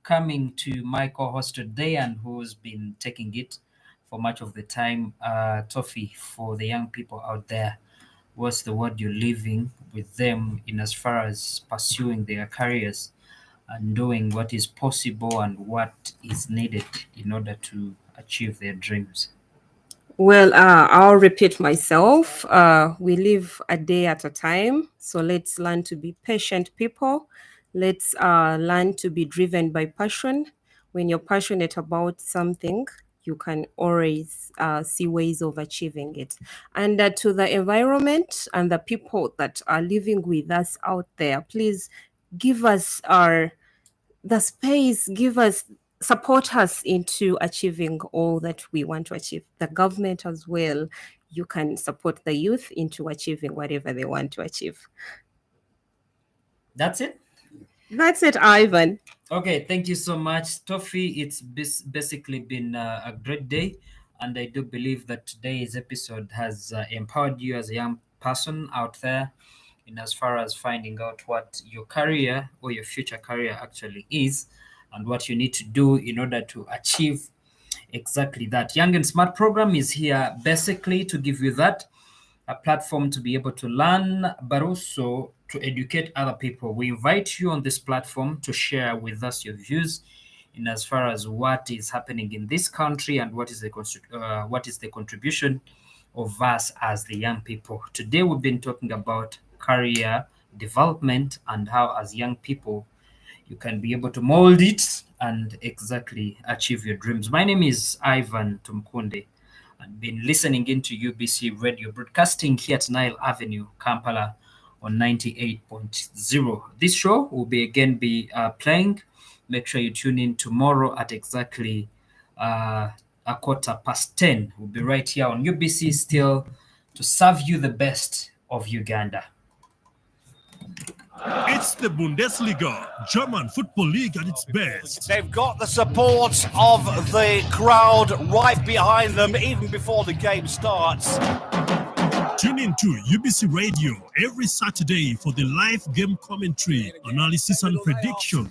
Coming to my co-host today, and who's been taking it for much of the time, Toffee, for the young people out there, what's the word you're leaving with them in as far as pursuing their careers and doing what is possible and what is needed in order to achieve their dreams? Well, I'll repeat myself. We live a day at a time. So let's learn to be patient people. Let's learn to be driven by passion. When you're passionate about something, you can always see ways of achieving it. And to the environment and the people that are living with us out there, please give us the space, support us into achieving all that we want to achieve. The government as well, you can support the youth into achieving whatever they want to achieve. That's it? That's it, Ivan. Okay, thank you so much, Toffee. It's basically been a great day, and I do believe that today's episode has empowered you as a young person out there in as far as finding out what your career or your future career actually is, and what you need to do in order to achieve exactly that. Young and Smart program is here basically to give you that, a platform to be able to learn, but also to educate other people. We invite you on this platform to share with us your views in as far as what is happening in this country and what is the contribution of us as the young people. Today we've been talking about career development and how as young people you can be able to mold it and exactly achieve your dreams. My name is Ivan Tumkunde. I've been listening into UBC Radio, broadcasting here at Nile Avenue, Kampala on 98.0. This show will be playing. Make sure you tune in tomorrow at exactly 10:15. We'll be right here on UBC still to serve you the best of Uganda. It's the Bundesliga, German football league at its best. They've got the support of the crowd right behind them, even before the game starts. Tune in to UBC Radio every Saturday for the live game commentary, analysis and prediction.